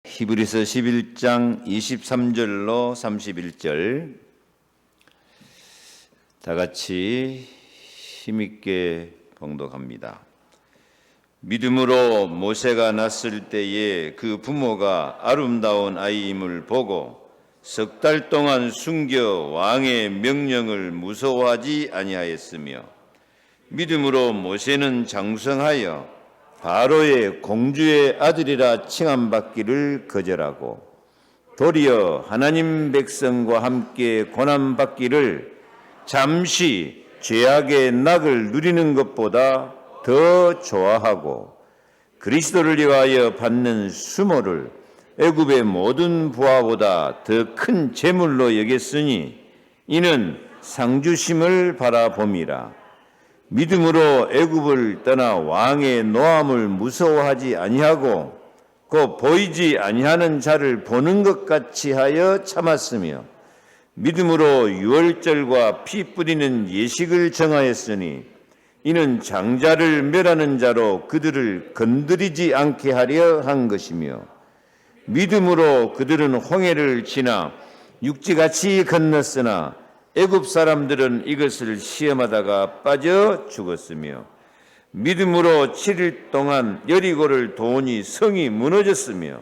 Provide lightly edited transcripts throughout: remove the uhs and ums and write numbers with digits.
히브리서 11장 23절로 31절 다 같이 힘있게 봉독합니다. 믿음으로 모세가 났을 때에 그 부모가 아름다운 아이임을 보고 석 달 동안 숨겨 왕의 명령을 무서워하지 아니하였으며, 믿음으로 모세는 장성하여 바로의 공주의 아들이라 칭함받기를 거절하고 도리어 하나님 백성과 함께 고난받기를 잠시 죄악의 낙을 누리는 것보다 더 좋아하고 그리스도를 위하여 받는 수모를 애굽의 모든 부하보다 더 큰 재물로 여겼으니 이는 상주심을 바라봄이라. 믿음으로 애굽을 떠나 왕의 노함을 무서워하지 아니하고 곧 보이지 아니하는 자를 보는 것 같이 하여 참았으며, 믿음으로 유월절과 피 뿌리는 예식을 정하였으니 이는 장자를 멸하는 자로 그들을 건드리지 않게 하려 한 것이며, 믿음으로 그들은 홍해를 지나 육지같이 건넜으나 애굽 사람들은 이것을 시험하다가 빠져 죽었으며, 믿음으로 7일 동안 여리고를 도우니 성이 무너졌으며,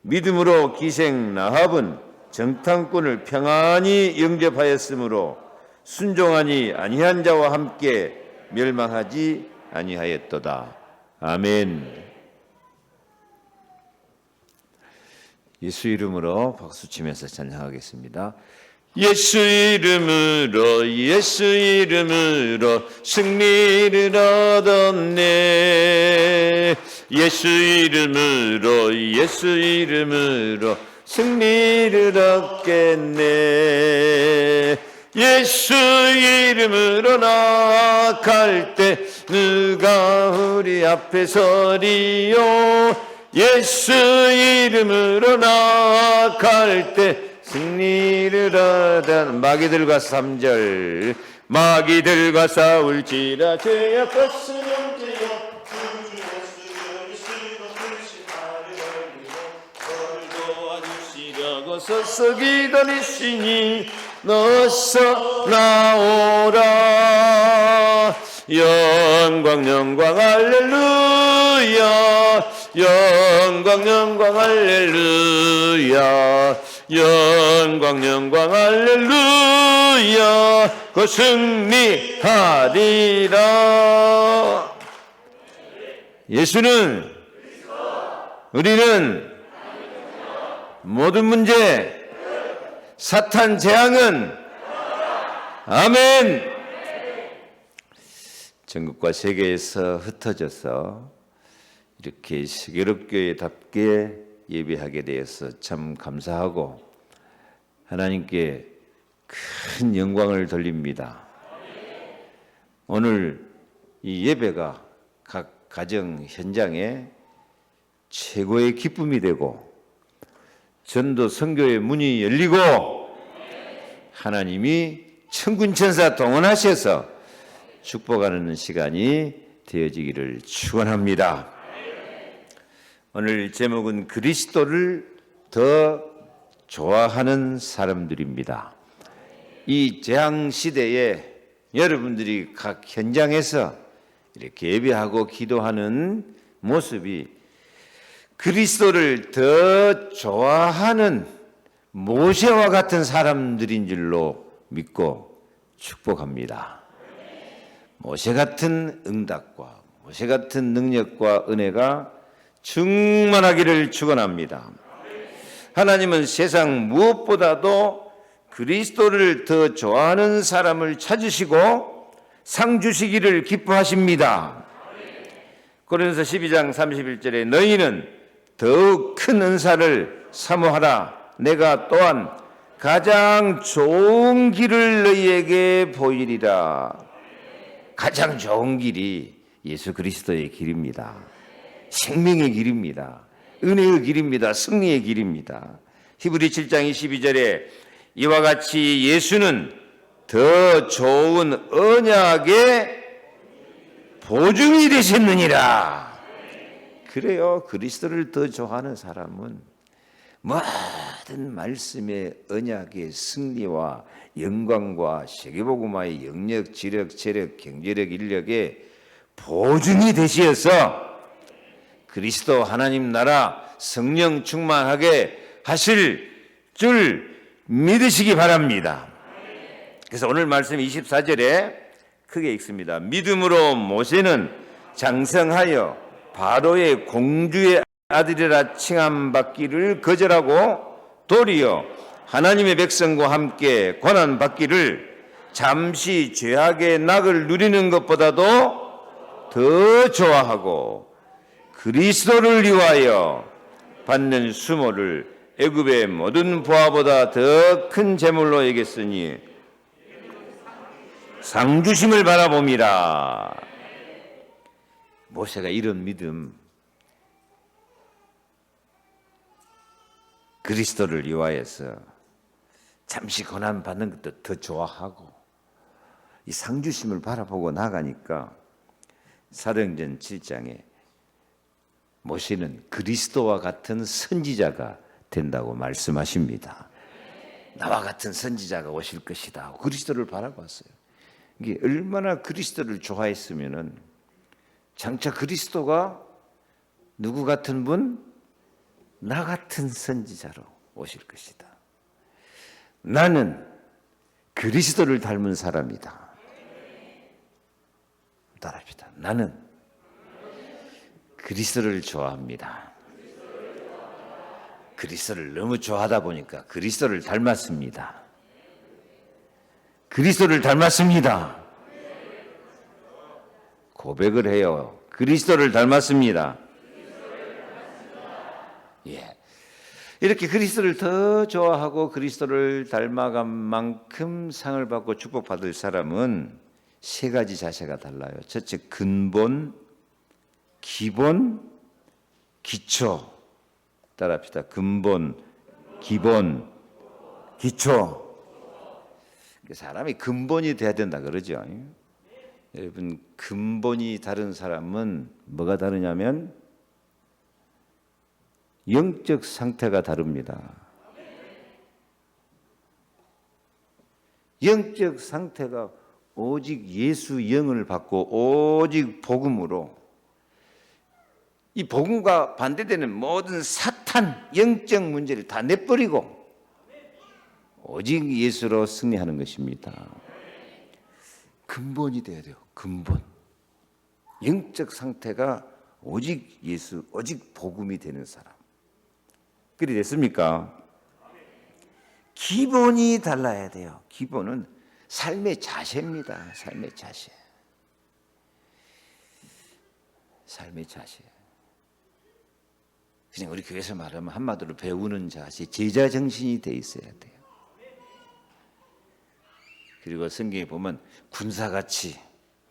믿음으로 기생 라합은 정탐꾼을 평안히 영접하였으므로 순종하니 아니한 자와 함께 멸망하지 아니하였도다. 아멘. 예수 이름으로 박수치면서 찬양하겠습니다. 예수 이름으로 예수 이름으로 승리를 얻었네. 예수 이름으로 예수 이름으로 승리를 얻겠네. 예수 이름으로 나아갈 때 누가 우리 앞에 서리요. 예수 이름으로 나아갈 때 승리를 얻은. 마귀들과 3절 마귀들과 싸울지라 죄 앞에서 영제여 도와주시려고 서서기던 이시니 너서 나오라. 영광 영광 할렐루야. 영광 영광 할렐루야. 영광 영광 할렐루야. 그 승리하리라. 예수는 우리는 모든 문제 사탄 재앙은 아멘. 전국과 세계에서 흩어져서 이렇게 세계롭교회답게 예배하게 되어서 참 감사하고 하나님께 큰 영광을 돌립니다. 오늘 이 예배가 각 가정 현장에 최고의 기쁨이 되고 전도 선교의 문이 열리고 하나님이 천군천사 동원하셔서 축복하는 시간이 되어지기를 축원합니다. 오늘 제목은 그리스도를 더 좋아하는 사람들입니다. 이 재앙 시대에 여러분들이 각 현장에서 이렇게 예배하고 기도하는 모습이 그리스도를 더 좋아하는 모세와 같은 사람들인 줄로 믿고 축복합니다. 모세 같은 응답과 모세 같은 능력과 은혜가 충만하기를 축원합니다. 하나님은 세상 무엇보다도 그리스도를 더 좋아하는 사람을 찾으시고 상 주시기를 기뻐하십니다. 고린도서 12장 31절에 너희는 더욱 큰 은사를 사모하라. 내가 또한 가장 좋은 길을 너희에게 보이리라. 가장 좋은 길이 예수 그리스도의 길입니다. 생명의 길입니다. 은혜의 길입니다. 승리의 길입니다. 히브리 7장 22절에 이와 같이 예수는 더 좋은 언약의 보증이 되셨느니라. 그래요. 그리스도를 더 좋아하는 사람은 모든 말씀의 언약의 승리와 영광과 세계복음화의 영역, 지력, 재력, 경제력, 인력의 보증이 되시어서 그리스도 하나님 나라 성령 충만하게 하실 줄 믿으시기 바랍니다. 그래서 오늘 말씀 24절에 크게 읽습니다. 믿음으로 모세는 장성하여 바로의 공주의 아들이라 칭함받기를 거절하고 도리어 하나님의 백성과 함께 고난받기를 잠시 죄악의 낙을 누리는 것보다도 더 좋아하고 그리스도를 위하여 받는 수모를 애굽의 모든 부하보다 더 큰 재물로 여겼으니 상주심을 바라봄이라. 모세가 이런 믿음, 그리스도를 위하여서 잠시 고난 받는 것도 더 좋아하고 이 상주심을 바라보고 나가니까 사도행전 7장에 모세는 그리스도와 같은 선지자가 된다고 말씀하십니다. 나와 같은 선지자가 오실 것이다 하고 그리스도를 바라봤어요. 이게 얼마나 그리스도를 좋아했으면은 장차 그리스도가 누구 같은 분? 나 같은 선지자로 오실 것이다. 나는 그리스도를 닮은 사람이다. 따라합시다. 나는 그리스도를 좋아합니다. 그리스도를 너무 좋아하다 보니까 그리스도를 닮았습니다. 그리스도를 닮았습니다. 고백을 해요. 그리스도를 닮았습니다. 예. 이렇게 그리스도를 더 좋아하고 그리스도를 닮아간 만큼 상을 받고 축복받을 사람은 세 가지 자세가 달라요. 첫째, 근본, 기본, 기초. 따라합시다. 근본, 기본, 기초. 사람이 근본이 돼야 된다 그러죠. 여러분, 근본이 다른 사람은 뭐가 다르냐면 영적 상태가 다릅니다. 영적 상태가 오직 예수 영을 받고 오직 복음으로 이 복음과 반대되는 모든 사탄 영적 문제를 다 내버리고 오직 예수로 승리하는 것입니다. 근본이 돼야 돼요. 근본. 영적 상태가 오직 예수, 오직 복음이 되는 사람. 그리 됐습니까? 기본이 달라야 돼요. 기본은 삶의 자세입니다. 삶의 자세. 삶의 자세. 그냥 우리 교회에서 말하면 한마디로 배우는 자세, 제자 정신이 돼 있어야 돼요. 그리고 성경에 보면 군사같이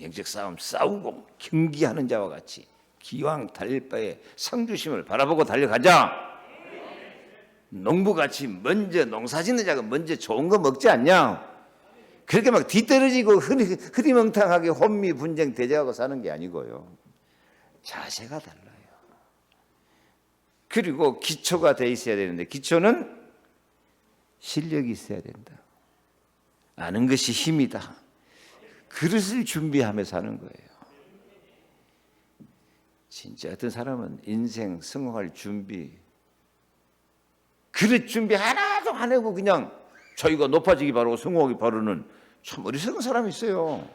영적 싸움 싸우고 경기하는 자와 같이 기왕 달릴 바에 상주심을 바라보고 달려가자. 농부같이 먼저 농사짓는 자가 먼저 좋은 거 먹지 않냐? 그렇게 막 뒤떨어지고 흐리멍텅하게 혼미 분쟁 대적하고 사는 게 아니고요. 자세가 달라요. 그리고 기초가 돼 있어야 되는데 기초는 실력이 있어야 된다. 아는 것이 힘이다. 그릇을 준비하며 사는 거예요. 진짜 어떤 사람은 인생 승화할 준비 그릇 준비 하나도 안 하고 그냥 자기가 높아지기 바라고 성공하기 바라는 참 어리석은 사람이 있어요.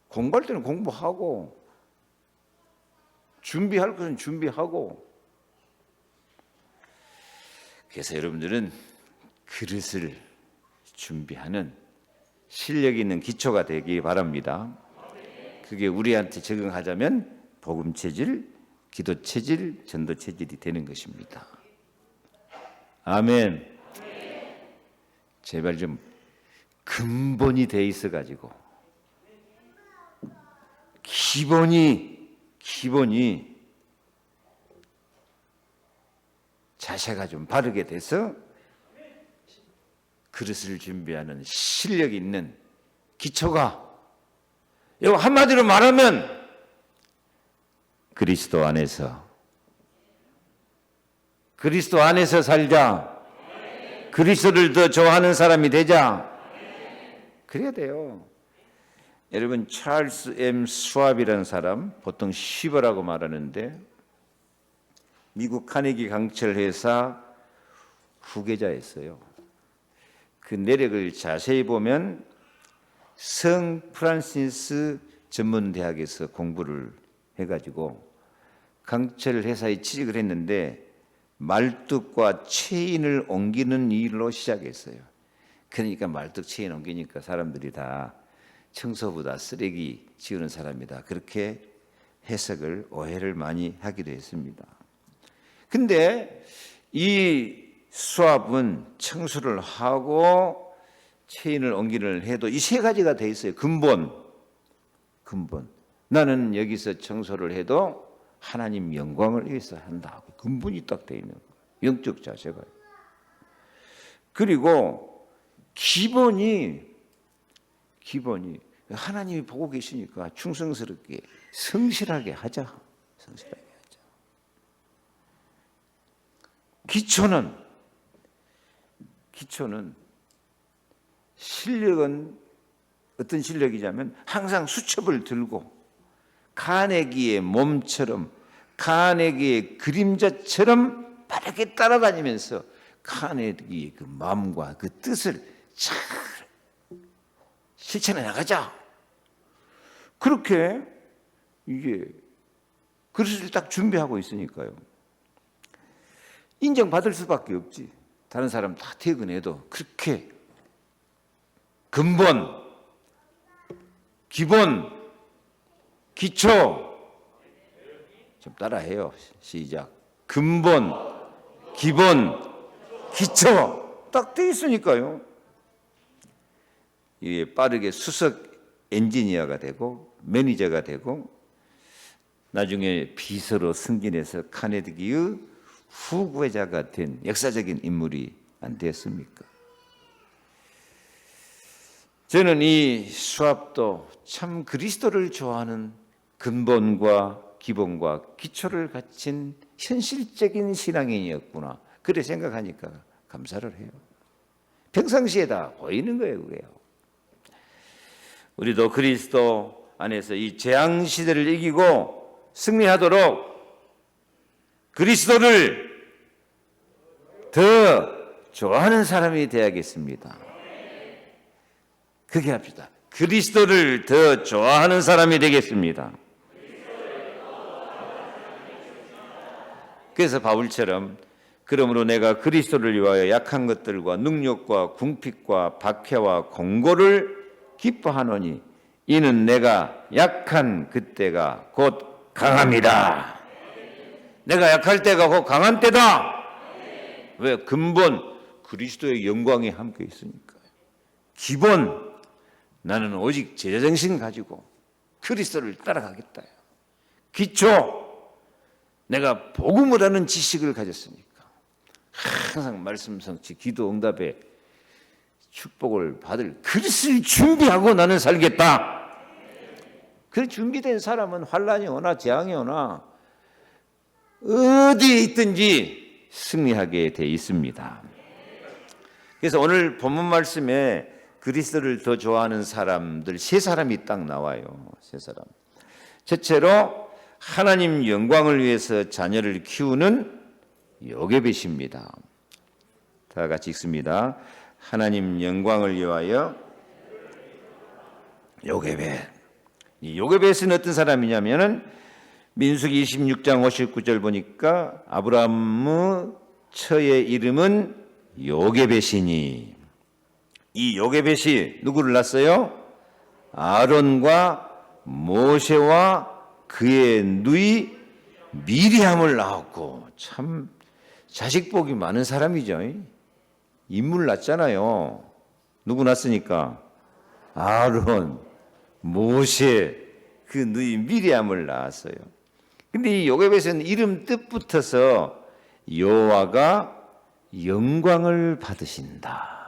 공부할 때는 공부하고 준비할 것은 준비하고. 그래서 여러분들은 그릇을 준비하는 실력 있는 기초가 되기 바랍니다. 그게 우리한테 적용하자면 복음 체질, 기도 체질, 전도 체질이 되는 것입니다. 아멘. 제발 좀 근본이 돼 있어 가지고 기본이 자세가 좀 바르게 돼서 그릇을 준비하는 실력 있는 기초가, 이거 한마디로 말하면 그리스도 안에서 그리스도 안에서 살자. 그리스도를 더 좋아하는 사람이 되자. 그래야 돼요. 여러분, 찰스 M. 스왑이라는 사람, 보통 쉬버라고 말하는데 미국 카네기 강철 회사 후계자였어요. 그 내력을 자세히 보면 성 프란시스 전문대학에서 공부를 해가지고 강철 회사에 취직을 했는데 말뚝과 체인을 옮기는 일로 시작했어요. 그러니까 말뚝 체인 옮기니까 사람들이 다 청소보다 쓰레기 지우는 사람이다. 그렇게 해석을, 오해를 많이 하기도 했습니다. 근데 이 수압은 청소를 하고 체인을 옮기를 해도 이 세 가지가 돼 있어요. 근본. 나는 여기서 청소를 해도 하나님 영광을 위해서 한다. 근본이 딱 돼 있는 거예요. 영적 자세가. 그리고 기본이 하나님이 보고 계시니까 충성스럽게 성실하게 하자. 성실하게 하자. 기초는 실력은 어떤 실력이냐면 항상 수첩을 들고 카네기의 몸처럼 카네기의 그림자처럼 바르게 따라다니면서 카네기의 그 마음과 그 뜻을 잘 실천해 나가자. 그렇게 이게 그릇을 딱 준비하고 있으니까요. 인정받을 수밖에 없지. 다른 사람 다 퇴근해도 그렇게 근본, 기본, 기초 좀 따라해요. 시작. 근본, 기본, 기초 딱 돼 있으니까요. 이게 빠르게 수석 엔지니어가 되고 매니저가 되고 나중에 비서로 승진해서 카네기의 후계자가 된 역사적인 인물이 안 되었습니까? 저는 이 수압도 참 그리스도를 좋아하는 근본과 기본과 기초를 갖춘 현실적인 신앙인이었구나. 그래 생각하니까 감사를 해요. 평상시에 다 보이는 거예요, 그게요. 우리도 그리스도 안에서 이 재앙 시대를 이기고 승리하도록 그리스도를 더 좋아하는 사람이 되어야겠습니다. 그렇게 합시다. 그리스도를 더 좋아하는 사람이 되겠습니다. 그래서 바울처럼 그러므로 내가 그리스도를 위하여 약한 것들과 능력과 궁핍과 박해와 공고를 기뻐하노니 이는 내가 약한 그때가 곧 강함이다. 내가 약할 때가 곧 강한 때다. 왜? 근본 그리스도의 영광이 함께 있으니까. 기본 나는 오직 제자정신 가지고 그리스도를 따라가겠다. 기초 내가 복음을 하는 지식을 가졌으니까 항상 말씀 성취, 기도 응답에 축복을 받을 그릇을 준비하고 나는 살겠다. 그 준비된 사람은 환란이 오나 재앙이 오나 어디에 있든지 승리하게 돼 있습니다. 그래서 오늘 본문 말씀에 그리스도를 더 좋아하는 사람들 세 사람이 딱 나와요. 세 사람. 첫째로 하나님 영광을 위해서 자녀를 키우는 요게벳입니다. 다 같이 읽습니다. 하나님 영광을 위하여 요게벳. 이 요게벳은 어떤 사람이냐면은 민수기 26장 59절 보니까 아브라함의 처의 이름은 요게벳이니 이 요게벳이 누구를 낳았어요? 아론과 모세와 그의 누이 미리암을 낳았고 참 자식 복이 많은 사람이죠. 인물 낳잖아요. 누구 낳았으니까? 아론, 모세, 그 누이 미리암을 낳았어요. 근데 이 요게벳은 이름 뜻부터서 여호와가 영광을 받으신다.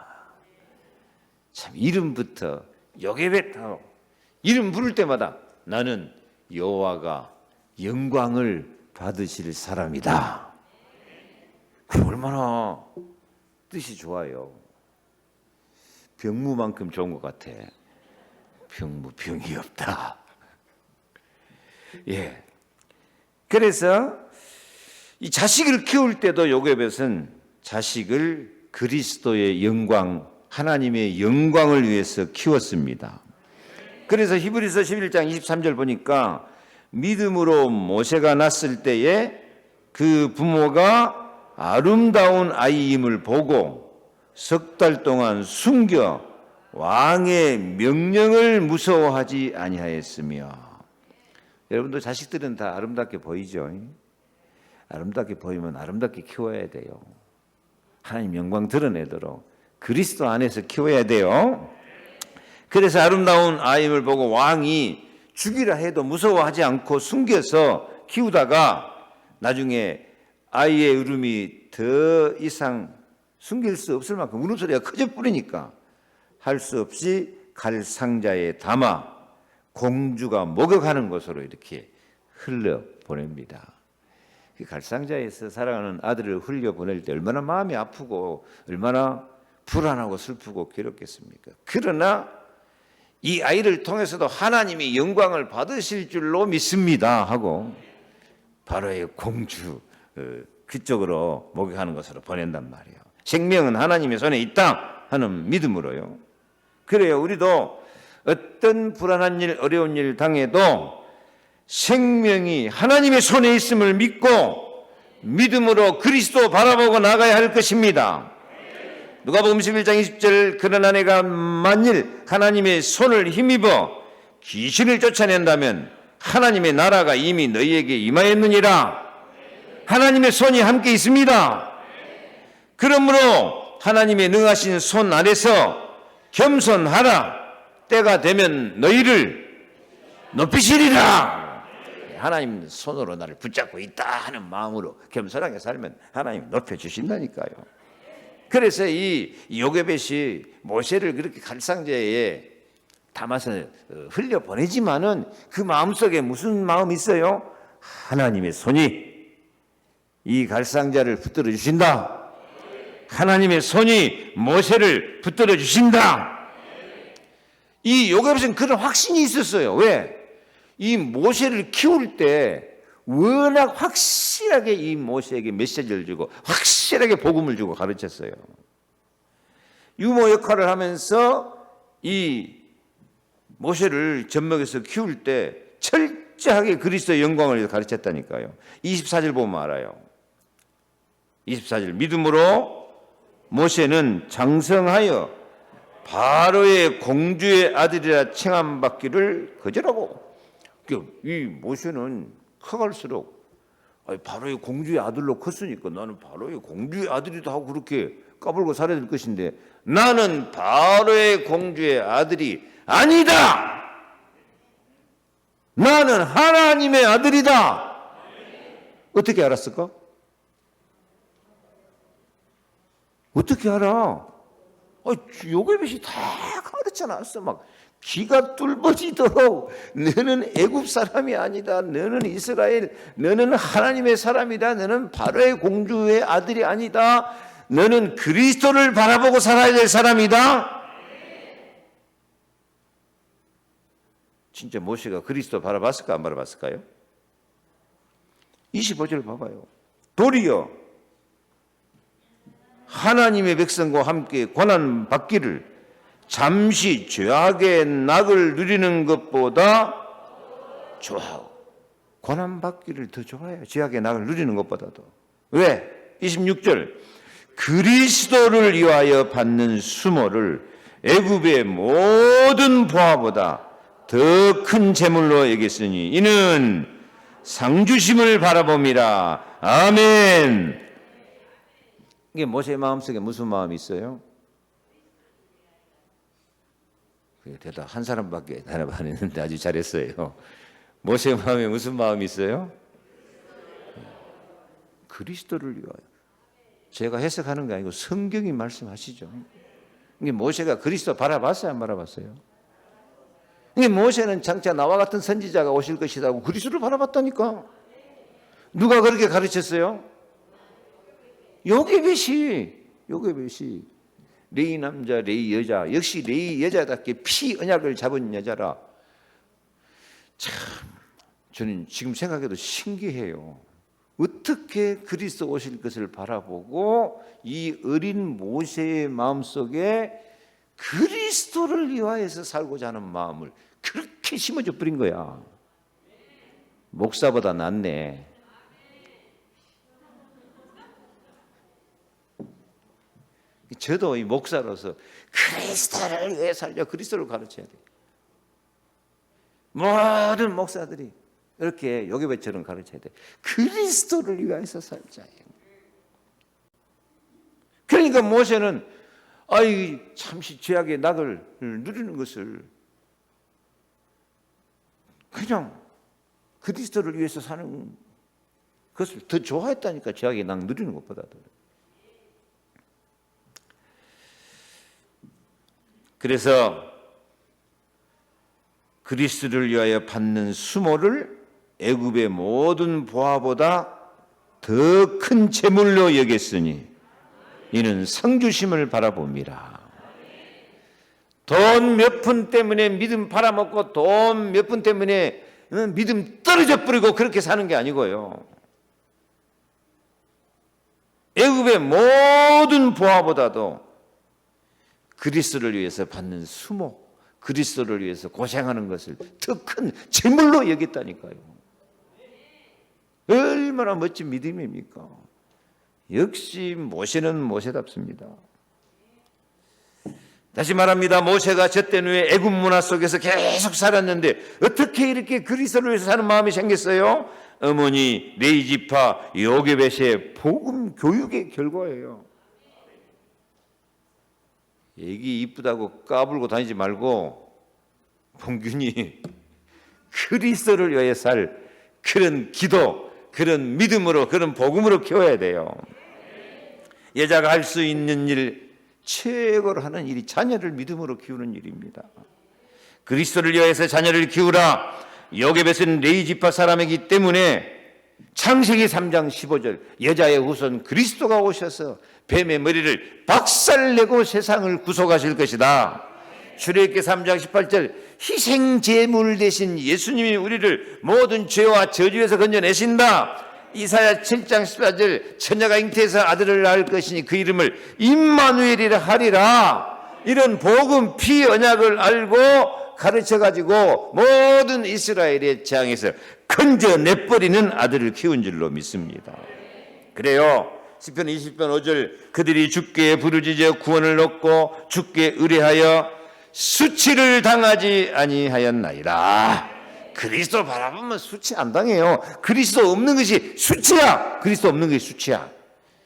참 이름부터 요게벳 이름 부를 때마다 나는 여호와가 영광을 받으실 사람이다. 얼마나 뜻이 좋아요. 병무만큼 좋은 것 같아. 병무 병이 없다. 예. 그래서 이 자식을 키울 때도 요괴벳은 자식을 그리스도의 영광, 하나님의 영광을 위해서 키웠습니다. 그래서 히브리서 11장 23절 보니까 믿음으로 모세가 낳았을 때에 그 부모가 아름다운 아이임을 보고 석 달 동안 숨겨 왕의 명령을 무서워하지 아니하였으며. 여러분도 자식들은 다 아름답게 보이죠? 아름답게 보이면 아름답게 키워야 돼요. 하나님 영광 드러내도록 그리스도 안에서 키워야 돼요. 그래서 아름다운 아이임을 보고 왕이 죽이라 해도 무서워하지 않고 숨겨서 키우다가 나중에 아이의 울음이 더 이상 숨길 수 없을 만큼 울음소리가 커져 뿌리니까 할 수 없이 갈 상자에 담아 공주가 목욕하는 곳으로 이렇게 흘려보냅니다. 갈 상자에서 사랑하는 아들을 흘려보낼 때 얼마나 마음이 아프고 얼마나 불안하고 슬프고 괴롭겠습니까? 그러나 이 아이를 통해서도 하나님이 영광을 받으실 줄로 믿습니다 하고 바로의 공주 그쪽으로 목욕하는 것으로 보낸단 말이에요. 생명은 하나님의 손에 있다 하는 믿음으로요. 그래요. 우리도 어떤 불안한 일, 어려운 일 당해도 생명이 하나님의 손에 있음을 믿고 믿음으로 그리스도 바라보고 나가야 할 것입니다. 누가복음 11장 20절 그러나 내가 만일 하나님의 손을 힘입어 귀신을 쫓아낸다면 하나님의 나라가 이미 너희에게 임하였느니라. 하나님의 손이 함께 있습니다. 그러므로 하나님의 능하신 손 아래서 겸손하라. 때가 되면 너희를 높이시리라. 하나님 손으로 나를 붙잡고 있다 하는 마음으로 겸손하게 살면 하나님 높여주신다니까요. 그래서 이 요괴벳이 모세를 그렇게 갈상자에 담아서 흘려보내지만은 그 마음속에 무슨 마음이 있어요? 하나님의 손이 이 갈상자를 붙들어 주신다. 하나님의 손이 모세를 붙들어 주신다. 이 요괴벳은 그런 확신이 있었어요. 왜? 이 모세를 키울 때 워낙 확실하게 이 모세에게 메시지를 주고 확실하게 복음을 주고 가르쳤어요. 유모 역할을 하면서 이 모세를 젖먹여서 키울 때 철저하게 그리스도의 영광을 위해서 가르쳤다니까요. 24절 보면 알아요. 24절 믿음으로 모세는 장성하여 바로의 공주의 아들이라 칭함받기를 거절하고. 이 모세는 커갈수록 바로의 공주의 아들로 컸으니까 나는 바로의 공주의 아들이다 하고 그렇게 까불고 살아야 될 것인데 나는 바로의 공주의 아들이 아니다. 나는 하나님의 아들이다. 어떻게 알았을까? 어떻게 알아? 요괴벳이 다 가르쳐 놨어. 막 귀가 뚫어지도록 너는 애굽 사람이 아니다. 너는 이스라엘, 너는 하나님의 사람이다. 너는 바로의 공주의 아들이 아니다. 너는 그리스도를 바라보고 살아야 될 사람이다. 진짜 모세가 그리스도 바라봤을까 안 바라봤을까요? 25절 봐봐요. 도리어 하나님의 백성과 함께 고난 받기를 잠시 죄악의 낙을 누리는 것보다 좋아하고. 고난 받기를 더 좋아해요. 죄악의 낙을 누리는 것보다도. 왜? 26절 그리스도를 위하여 받는 수모를 애굽의 모든 보화보다 더 큰 재물로 여겼으니 이는 상주심을 바라봄이라. 아멘. 이게 모세의 마음속에 무슨 마음이 있어요? 대답 한 사람밖에 대답 안 했는데 아주 잘했어요. 모세의 마음에 무슨 마음이 있어요? 그리스도를 위하여. 제가 해석하는 게 아니고 성경이 말씀하시죠. 이게 모세가 그리스도 바라봤어요, 안 바라봤어요? 이게 모세는 장차 나와 같은 선지자가 오실 것이라고 그리스도를 바라봤다니까. 누가 그렇게 가르쳤어요? 요게벳이 레위 남자, 레위 여자, 역시 레위 여자답게 피 언약을 잡은 여자라. 참 저는 지금 생각해도 신기해요. 어떻게 그리스도 오실 것을 바라보고 이 어린 모세의 마음속에 그리스도를 위하여서 살고자 하는 마음을 그렇게 심어줘 버린 거야. 목사보다 낫네. 저도 이 목사로서 그리스도를 위해 살려 그리스도를 가르쳐야 돼요. 모든 목사들이 이렇게 요게벳처럼 가르쳐야 돼. 그리스도를 위해서 살자. 그러니까 모세는 잠시 죄악의 낙을 누리는 것을 그냥 그리스도를 위해서 사는 것을 더 좋아했다니까. 죄악의 낙 누리는 것보다도. 그래서 그리스도를 위하여 받는 수모를 애굽의 모든 보화보다 더 큰 재물로 여겼으니 이는 상주심을 바라봅니다. 돈 몇 푼 때문에 믿음 팔아먹고 돈 몇 푼 때문에 믿음 떨어져 버리고 그렇게 사는 게 아니고요. 애굽의 모든 보화보다도 그리스도를 위해서 받는 수모, 그리스도를 위해서 고생하는 것을 더 큰 재물로 여겼다니까요. 얼마나 멋진 믿음입니까? 역시 모세는 모세답습니다. 다시 말합니다. 모세가 젖된 후에 애굽 문화 속에서 계속 살았는데 어떻게 이렇게 그리스도를 위해서 사는 마음이 생겼어요? 어머니 레위 지파 요게벳의 복음 교육의 결과예요. 애기 이쁘다고 까불고 다니지 말고 봉균이 그리스도를 위해 살 그런 기도, 그런 믿음으로, 그런 복음으로 키워야 돼요. 여자가 할 수 있는 일, 최고로 하는 일이 자녀를 믿음으로 키우는 일입니다. 그리스도를 위해서 자녀를 키우라. 요게벳은 레위 지파 사람이기 때문에 창세기 3장 15절 여자의 후손 그리스도가 오셔서 뱀의 머리를 박살내고 세상을 구속하실 것이다. 출애굽기 3장 18절 희생제물 대신 예수님이 우리를 모든 죄와 저주에서 건져내신다. 이사야 7장 14절 처녀가 잉태해서 아들을 낳을 것이니 그 이름을 임마누엘이라 하리라. 이런 복음 피 언약을 알고 가르쳐가지고 모든 이스라엘의 재앙에서 건져내버리는 아들을 키운 줄로 믿습니다. 그래요. 시편 20편 5절 그들이 주께 부르짖어 구원을 얻고 주께 의뢰하여 수치를 당하지 아니하였나이다. 그리스도 바라보면 수치 안 당해요. 그리스도 없는 것이 수치야. 그리스도 없는 것이 수치야.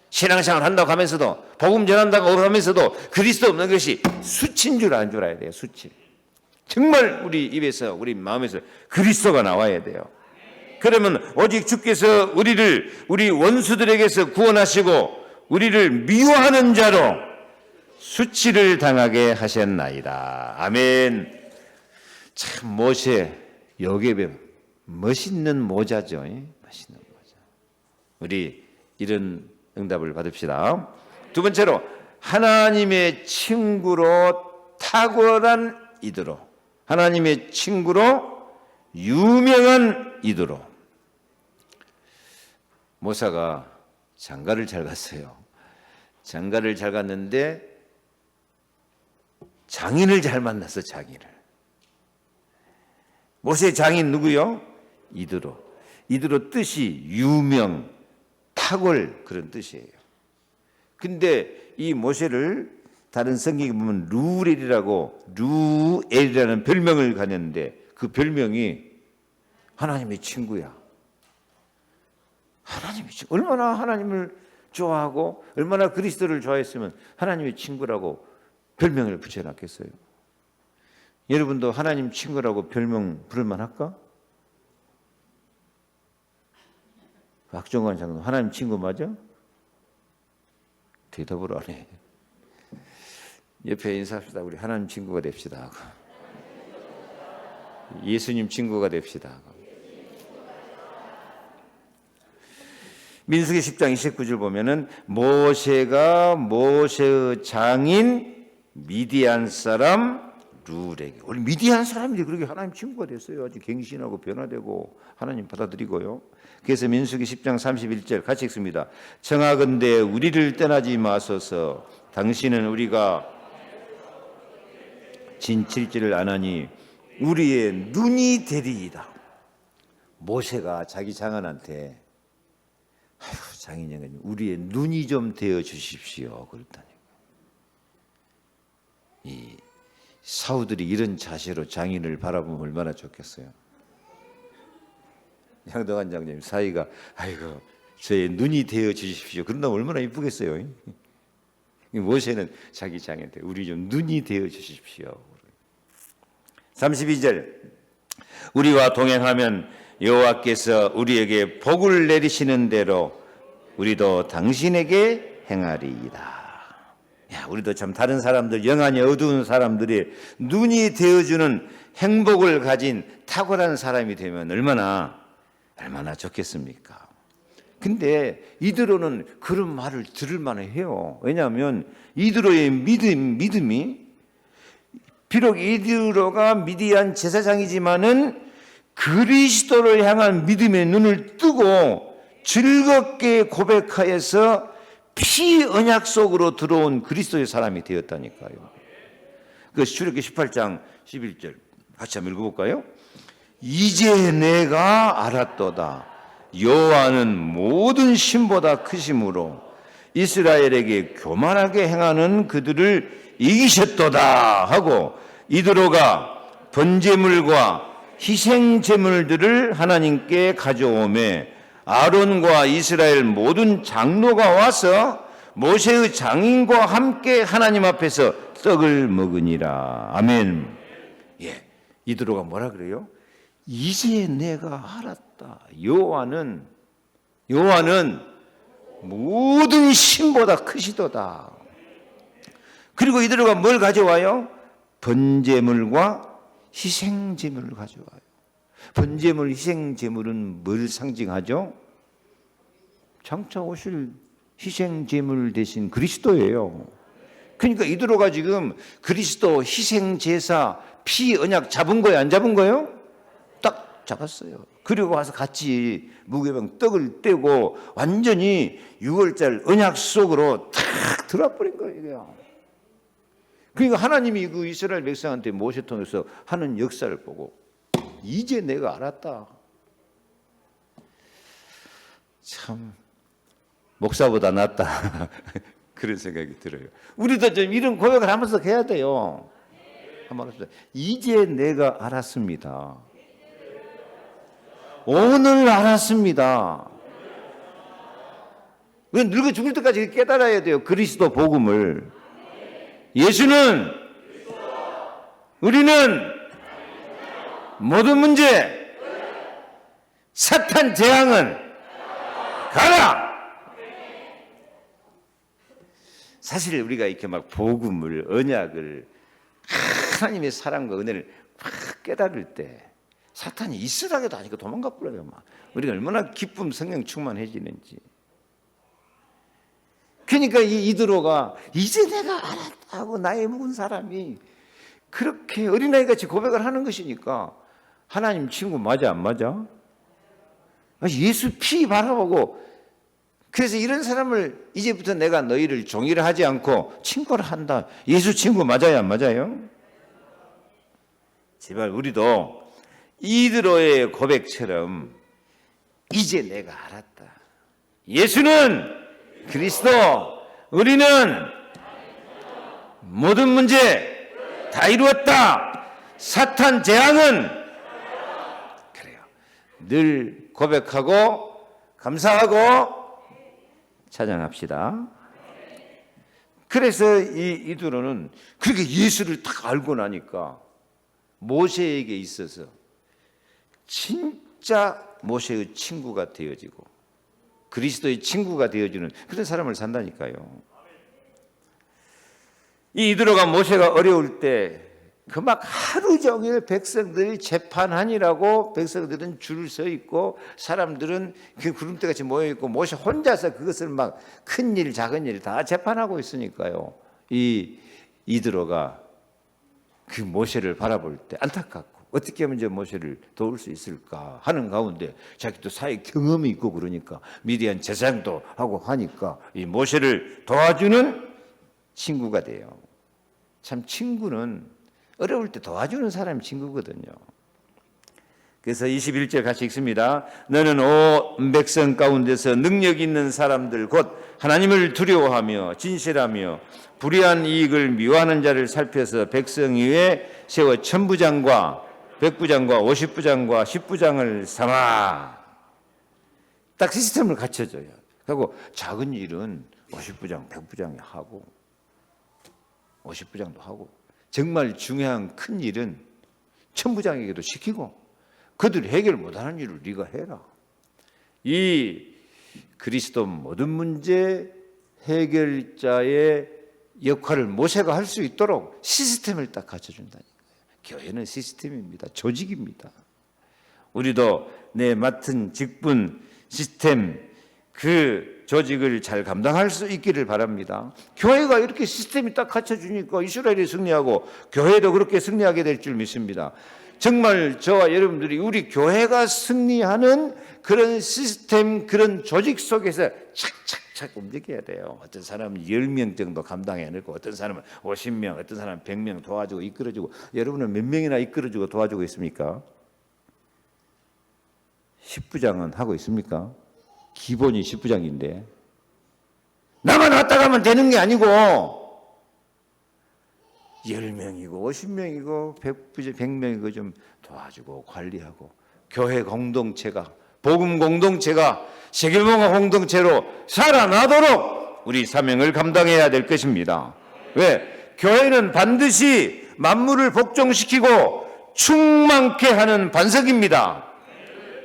신앙생활 한다고 하면서도 복음 전한다고 하면서도 그리스도 없는 것이 수치인 줄 아는 줄 알아야 돼요. 수치. 정말 우리 입에서 우리 마음에서 그리스도가 나와야 돼요. 그러면 오직 주께서 우리 원수들에게서 구원하시고 우리를 미워하는 자로 수치를 당하게 하셨나이다. 아멘. 참 모세 요게벳 멋있는 모자죠. 멋있는 모자. 우리 이런 응답을 받읍시다. 두 번째로 하나님의 친구로 탁월한 이도로, 하나님의 친구로 유명한 이도로. 모사가 장가를 잘 갔어요. 장가를 잘 갔는데 장인을 잘 만났어. 장인을. 모세의 장인 누구요? 이드로. 이드로 뜻이 유명, 탁월 그런 뜻이에요. 근데 이 모세를 다른 성경에 보면 루엘이라는 별명을 가졌는데 그 별명이 하나님의 친구야. 하나님의 친구. 얼마나 하나님을 좋아하고 얼마나 그리스도를 좋아했으면 하나님의 친구라고 별명을 붙여놨겠어요. 여러분도 하나님 친구라고 별명 부를만 할까? 박정관 장로 하나님 친구 맞아? 대답을 안 해. 옆에 인사합시다. 우리 하나님 친구가 됩시다. 예수님 친구가 됩시다. 민수기 10장 29절 보면은 모세가 모세의 장인 미디안 사람 룰에게, 우리 미디안 사람들이 그렇게 하나님 친구가 됐어요. 아주 갱신하고 변화되고 하나님 받아들이고요. 그래서 민수기 10장 31절 같이 읽습니다. 청하건대 우리를 떠나지 마소서. 당신은 우리가 진칠지를 안 하니 우리의 눈이 되리이다. 모세가 자기 장인한테 아이고 장인님 우리의 눈이 좀 되어 주십시오 그랬다니. 이 사우들이 이런 자세로 장인을 바라보면 얼마나 좋겠어요. 양덕환 장님 사위가 아이고 저의 눈이 되어 주십시오 그런다면 얼마나 이쁘겠어요. 모세는 자기 장인한테 우리 좀 눈이 되어 주십시오. 32절 우리와 동행하면 여호와께서 우리에게 복을 내리시는 대로 우리도 당신에게 행하리이다. 야, 우리도 참 다른 사람들, 영안이 어두운 사람들이 눈이 되어주는 행복을 가진 탁월한 사람이 되면 얼마나 좋겠습니까? 근데 이드로는 그런 말을 들을 만해요. 왜냐하면 이드로의 믿음이 비록 이드로가 미디안 제사장이지만은 그리스도를 향한 믿음의 눈을 뜨고 즐겁게 고백하여서 피 언약 속으로 들어온 그리스도의 사람이 되었다니까요. 그 출애굽기 18장 11절 같이 한번 읽어볼까요? 이제 내가 알았도다. 여호와는 모든 신보다 크심으로 이스라엘에게 교만하게 행하는 그들을 이기셨도다 하고 이드로가 번제물과 희생제물들을 하나님께 가져오매 아론과 이스라엘 모든 장로가 와서 모세의 장인과 함께 하나님 앞에서 떡을 먹으니라. 아멘. 예, 이드로가 뭐라 그래요? 이제 내가 알았다. 여호와는 모든 신보다 크시도다. 그리고 이드로가 뭘 가져와요? 번제물과 희생제물을 가져와요. 번제물, 희생제물은 뭘 상징하죠? 장차 오실 희생제물 대신 그리스도예요. 그러니까 이드로가 지금 그리스도 희생제사 피 언약 잡은 거예요? 안 잡은 거예요? 딱 잡았어요. 그리고 와서 같이 무교병 떡을 떼고 완전히 6월절 언약 속으로 탁 들어와 버린 거예요. 그러니까 하나님이 그 이스라엘 백성한테 모세 통해서 하는 역사를 보고 이제 내가 알았다. 참 목사보다 낫다. 그런 생각이 들어요. 우리도 좀 이런 고백을 하면서 해야 돼요. 한번 합시다. 이제 내가 알았습니다. 오늘 알았습니다. 우리는 늙어 죽을 때까지 깨달아야 돼요. 그리스도 복음을. 예수는 우리는 모든 문제 사탄 재앙은 가라. 사실 우리가 이렇게 막 복음을 언약을 하나님의 사랑과 은혜를 막 깨달을 때 사탄이 있으라게도 아니고 도망가 버려요. 막 우리가 얼마나 기쁨 성령 충만해지는지. 그러니까 이 이드로가 이제 내가 알았다고 나이 먹은 사람이 그렇게 어린아이같이 고백을 하는 것이니까 하나님 친구 맞아 안 맞아? 예수 피 바라보고 그래서 이런 사람을 이제부터 내가 너희를 종이라 하지 않고 친구를 한다. 예수 친구 맞아요 안 맞아요? 제발 우리도 이드로의 고백처럼 이제 내가 알았다. 예수는 그리스도, 우리는 모든 문제 다 이루었다. 사탄 재앙은 그래요. 늘 고백하고 감사하고 찬양합시다. 그래서 이 이드로는 그렇게 예수를 딱 알고 나니까 모세에게 있어서 진짜 모세의 친구가 되어지고 그리스도의 친구가 되어주는 그런 사람을 산다니까요. 이 이드로가 모세가 어려울 때 그 막 하루 종일 백성들이 재판하니라고 백성들은 줄을 서 있고 사람들은 그 구름대같이 모여 있고 모세 혼자서 그것을 막 큰 일 작은 일 다 재판하고 있으니까요. 이드로가 그 모세를 바라볼 때 안타깝고 어떻게 하면 이제 모세를 도울 수 있을까 하는 가운데 자기도 사회 경험이 있고 그러니까 미디안 제사장도 하고 하니까 이 모세를 도와주는 친구가 돼요. 참 친구는 어려울 때 도와주는 사람이 친구거든요. 그래서 21절 같이 읽습니다. 너는 온 백성 가운데서 능력 있는 사람들 곧 하나님을 두려워하며 진실하며 불의한 이익을 미워하는 자를 살펴서 백성 위에 세워 천부장과 백부장과 50부장과 10부장을 삼아. 딱 시스템을 갖춰줘요. 그리고 작은 일은 50부장, 100부장이 하고 50부장도 하고 정말 중요한 큰 일은 천부장에게도 시키고 그들이 해결 못하는 일을 네가 해라. 이 그리스도 모든 문제 해결자의 역할을 모세가 할 수 있도록 시스템을 딱 갖춰준다니까요. 교회는 시스템입니다. 조직입니다. 우리도 내 맡은 직분 시스템 그 조직을 잘 감당할 수 있기를 바랍니다. 교회가 이렇게 시스템이 딱 갖춰주니까 이스라엘이 승리하고 교회도 그렇게 승리하게 될 줄 믿습니다. 정말 저와 여러분들이 우리 교회가 승리하는 그런 시스템 그런 조직 속에서 착착착 움직여야 돼요. 어떤 사람은 10명 정도 감당해내고 어떤 사람은 50명 어떤 사람은 100명 도와주고 이끌어주고 여러분은 몇 명이나 이끌어주고 도와주고 있습니까? 10부장은 하고 있습니까? 기본이 10부장인데 나만 왔다 가면 되는 게 아니고 10명이고 50명이고 100명이고 좀 도와주고 관리하고 교회 공동체가 복음 공동체가 세계문화 공동체로 살아나도록 우리 사명을 감당해야 될 것입니다. 왜? 교회는 반드시 만물을 복종시키고 충만케 하는 반석입니다.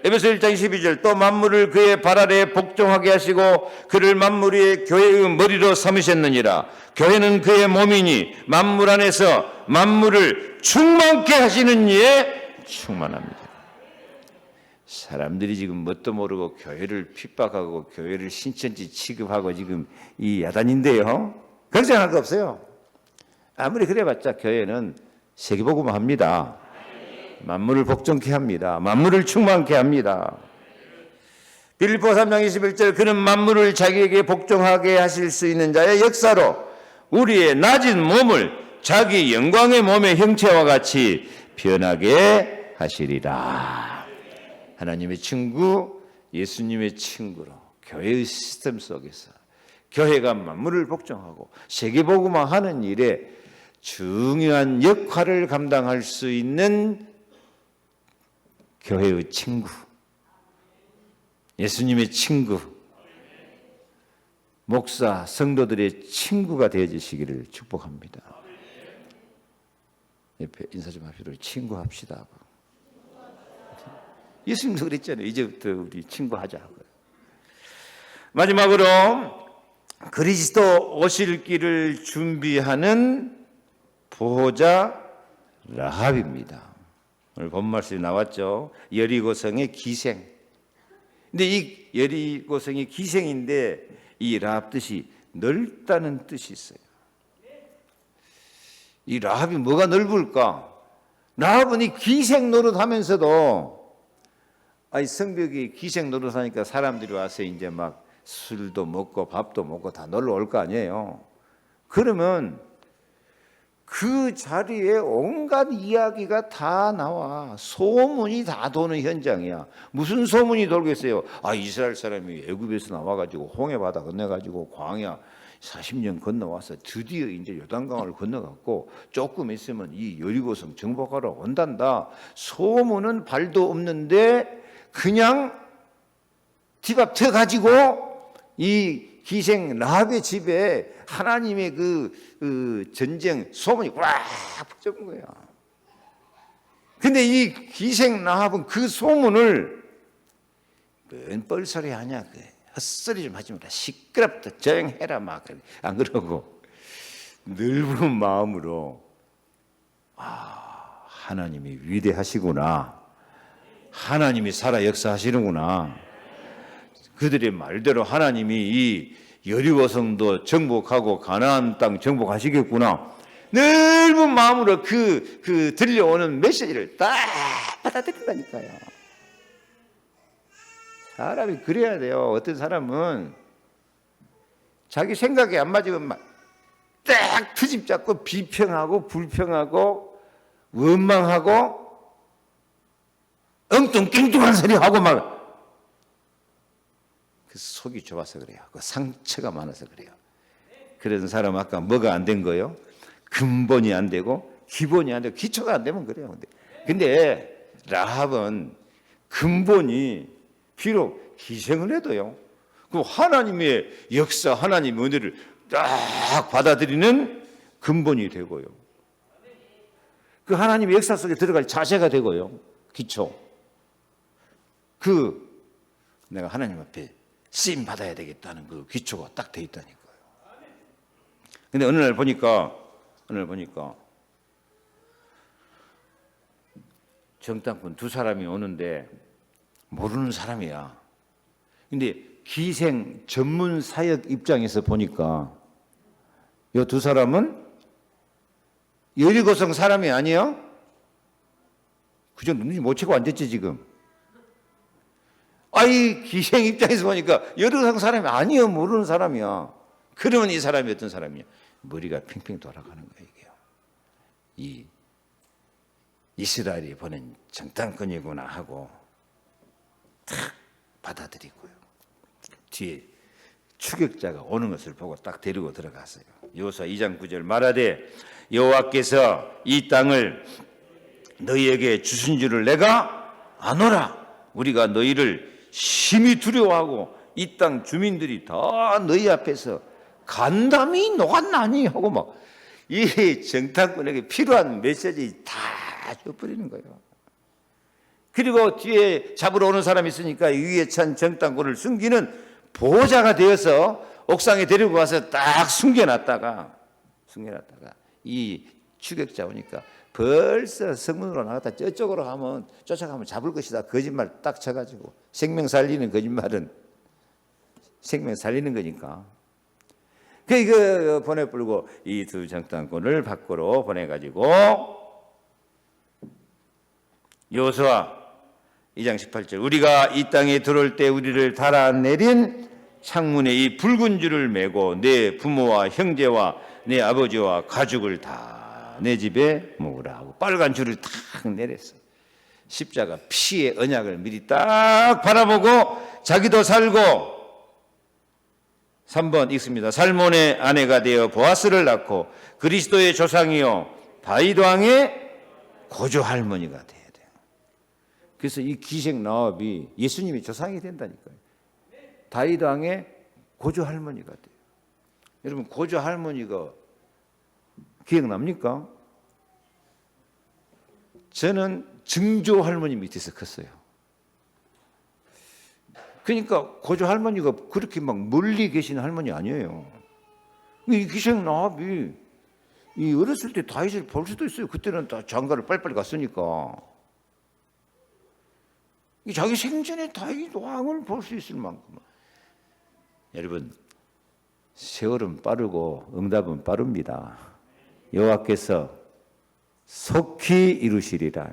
에베소 1장 12절 또 만물을 그의 발 아래에 복종하게 하시고 그를 만물 위에 교회의 머리로 삼으셨느니라. 교회는 그의 몸이니 만물 안에서 만물을 충만케 하시는 이에 충만합니다. 사람들이 지금 뭣도 모르고 교회를 핍박하고 교회를 신천지 취급하고 지금 이 야단인데요. 걱정할 거 없어요. 아무리 그래봤자 교회는 세계복음화 합니다. 만물을 복종케 합니다. 만물을 충만케 합니다. 빌립보 3장 21절 그는 만물을 자기에게 복종하게 하실 수 있는 자의 역사로 우리의 낮은 몸을 자기 영광의 몸의 형체와 같이 변하게 하시리라. 하나님의 친구, 예수님의 친구로 교회의 시스템 속에서 교회가 만물을 복종하고 세계복음화하는 일에 중요한 역할을 감당할 수 있는 교회의 친구, 예수님의 친구, 목사, 성도들의 친구가 되어주시기를 축복합니다. 옆에 인사 좀 합시다. 친구합시다. 예수님도 그랬잖아요. 이제부터 우리 친구하자고요. 마지막으로 그리스도 오실 길을 준비하는 보호자 라합입니다. 오늘 본 말씀이 나왔죠. 여리고성의 기생. 근데 이 여리고성의 기생인데 이 라합 뜻이 넓다는 뜻이 있어요. 이 라합이 뭐가 넓을까? 라합은 이 기생 노릇하면서도 성벽이 기생 노릇하니까 사람들이 와서 이제 막 술도 먹고 밥도 먹고 다 놀러 올 거 아니에요. 그러면 그 자리에 온갖 이야기가 다 나와. 소문이 다 도는 현장이야. 무슨 소문이 돌겠어요? 이스라엘 사람이 애굽에서 나와가지고 홍해바다 건너가지고 광야 40년 건너와서 드디어 이제 요단강을 건너갔고 조금 있으면 이 여리고성 정복하러 온단다. 소문은 발도 없는데 그냥 집 앞 터가지고 이 기생 라합의 집에 하나님의 그 전쟁 소문이 꽉 퍼져온 거야. 근데 이 기생 라합은 그 소문을 뭔 뻘소리 하냐, 헛소리 좀 하지 마라, 시끄럽다, 조용해라 막 안 그러고 넓은 마음으로 하나님이 위대하시구나. 하나님이 살아 역사하시는구나. 그들의 말대로 하나님이 이 여리고성도 정복하고 가나안 땅 정복하시겠구나. 넓은 마음으로 그 들려오는 메시지를 딱 받아들인다니까요. 사람이 그래야 돼요. 어떤 사람은 자기 생각에 안 맞으면 막 딱 트집 잡고 비평하고 불평하고 원망하고 엉뚱깽뚱한 소리 하고 막 그 속이 좁아서 그래요. 그 상처가 많아서 그래요. 그런 사람 아까 뭐가 안 된 거요? 근본이 안 되고 기본이 안 되고 기초가 안 되면 그래요. 근데 라합은 근본이 비록 희생을 해도요. 그 하나님의 역사, 하나님의 은혜를 딱 받아들이는 근본이 되고요. 그 하나님의 역사 속에 들어갈 자세가 되고요. 기초. 내가 하나님 앞에 쓰임 받아야 되겠다는 그 기초가 딱 돼 있다니까요. 근데 어느 날 보니까 정탐꾼 두 사람이 오는데 모르는 사람이야. 근데 기생 전문 사역 입장에서 보니까 이 두 사람은 여리고성 사람이 아니에요? 그저 눈이 못 채고 앉았지 지금. 이 기생 입장에서 보니까 여리고성 사람이 아니에요. 모르는 사람이야. 그러면 이 사람이 어떤 사람이야? 머리가 핑핑 돌아가는 거예요. 이게요. 이 이스라엘이 보낸 정탐꾼이구나 하고 탁 받아들이고요. 뒤에 추격자가 오는 것을 보고 딱 데리고 들어갔어요. 여호수아 2장 9절 말하되 여호와께서 이 땅을 너희에게 주신 줄을 내가 아노라. 우리가 너희를 심히 두려워하고 이 땅 주민들이 다 너희 앞에서 간담이 녹았나니 하고 막 이 정탐꾼에게 필요한 메시지 다 줘버리는 거예요. 그리고 뒤에 잡으러 오는 사람이 있으니까 위에 찬 정탐꾼을 숨기는 보호자가 되어서 옥상에 데리고 가서 딱 숨겨놨다가 이 추격자 오니까 벌써 성문으로 나갔다 저쪽으로 쫓아가면 잡을 것이다. 거짓말 딱 쳐가지고 생명 살리는 거짓말은 생명 살리는 거니까. 그 보내버리고 이 두 정탐꾼을 밖으로 보내가지고 여호수아 2장 18절 우리가 이 땅에 들어올 때 우리를 달아내린 창문에 이 붉은 줄을 메고 내 부모와 형제와 내 아버지와 가족을 다 내 집에 모으라 하고 빨간 줄을 탁 내렸어. 십자가 피의 언약을 미리 딱 바라보고 자기도 살고 3번 읽습니다. 살몬의 아내가 되어 보아스를 낳고 그리스도의 조상이요 다윗 왕의 고조 할머니가 돼야 돼요. 그래서 이 기생 라합이 예수님의 조상이 된다니까요. 다윗 왕의 고조 할머니가 돼요. 여러분 고조 할머니가 기억납니까? 저는 증조 할머니 밑에서 컸어요. 그러니까 고조 할머니가 그렇게 막 멀리 계시는 할머니 아니에요. 이 기생 라합이 이 어렸을 때 다윗을 볼 수도 있어요. 그때는 다 장가를 빨리빨리 갔으니까. 자기 생전에 다윗 왕을 볼 수 있을 만큼. 여러분 세월은 빠르고 응답은 빠릅니다. 여호와께서 속히 이루시리라.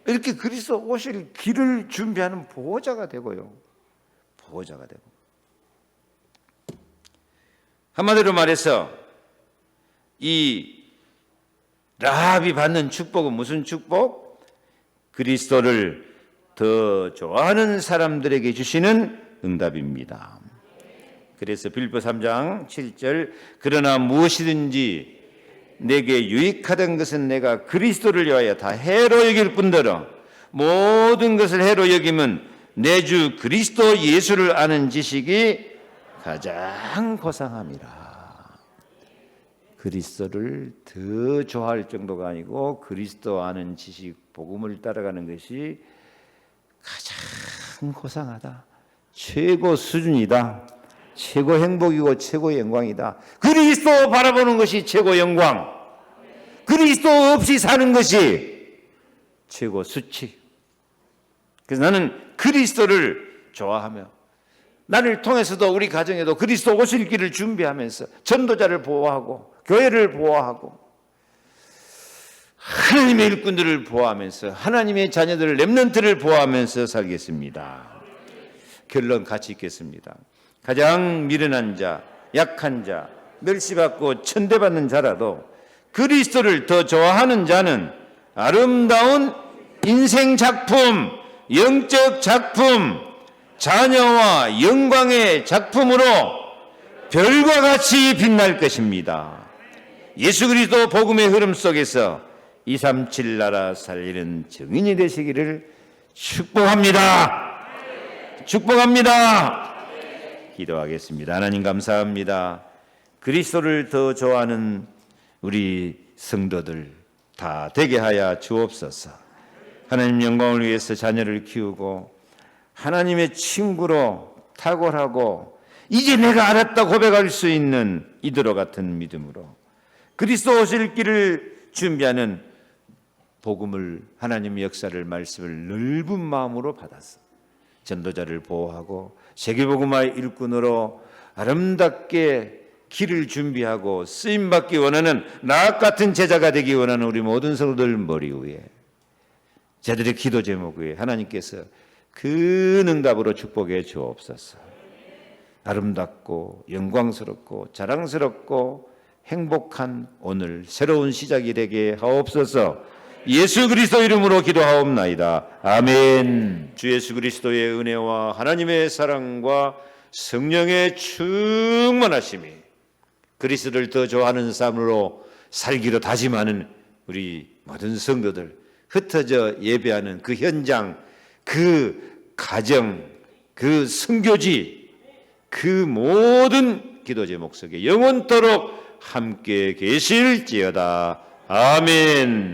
이렇게 그리스도 오실 길을 준비하는 보호자가 되고요. 보호자가 되고. 한마디로 말해서 이 라합이 받는 축복은 무슨 축복? 그리스도를 더 좋아하는 사람들에게 주시는 응답입니다. 그래서 빌립보 3장 7절 그러나 무엇이든지 내게 유익하던 것은 내가 그리스도를 위하여 다 해로 여길 뿐더러 모든 것을 해로 여김은 내 주 그리스도 예수를 아는 지식이 가장 고상함이라. 그리스도를 더 좋아할 정도가 아니고 그리스도 아는 지식, 복음을 따라가는 것이 가장 고상하다. 최고 수준이다. 최고 행복이고 최고 영광이다. 그리스도 바라보는 것이 최고 영광. 그리스도 없이 사는 것이 최고 수치. 그래서 나는 그리스도를 좋아하며 나를 통해서도 우리 가정에도 그리스도 오실 길을 준비하면서 전도자를 보호하고 교회를 보호하고 하나님의 일꾼들을 보호하면서 하나님의 자녀들 렘넌트를 보호하면서 살겠습니다. 결론 같이 읽겠습니다. 가장 미련한 자, 약한 자, 멸시받고 천대받는 자라도 그리스도를 더 좋아하는 자는 아름다운 인생 작품, 영적 작품, 자녀와 영광의 작품으로 별과 같이 빛날 것입니다. 예수 그리스도 복음의 흐름 속에서 237 나라 살리는 증인이 되시기를 축복합니다. 축복합니다. 기도하겠습니다. 하나님 감사합니다. 그리스도를 더 좋아하는 우리 성도들 다 되게 하여 주옵소서. 하나님 영광을 위해서 자녀를 키우고 하나님의 친구로 탁월하고 이제 내가 알았다 고백할 수 있는 이들과 같은 믿음으로 그리스도 오실 길을 준비하는 복음을 하나님의 역사를 말씀을 넓은 마음으로 받아서 전도자를 보호하고 세계복음화의 일꾼으로 아름답게 길을 준비하고 쓰임받기 원하는 나 같은 제자가 되기 원하는 우리 모든 성도들 머리 위에 저들의 기도 제목 위에 하나님께서 그 응답으로 축복해 주옵소서. 아름답고 영광스럽고 자랑스럽고 행복한 오늘 새로운 시작이 되게 하옵소서. 예수 그리스도 이름으로 기도하옵나이다. 아멘. 주 예수 그리스도의 은혜와 하나님의 사랑과 성령의 충만하심이 그리스도를 더 좋아하는 삶으로 살기로 다짐하는 우리 모든 성도들, 흩어져 예배하는 그 현장, 그 가정, 그 선교지, 그 모든 기도 제목 속에 영원토록 함께 계실지어다. 아멘.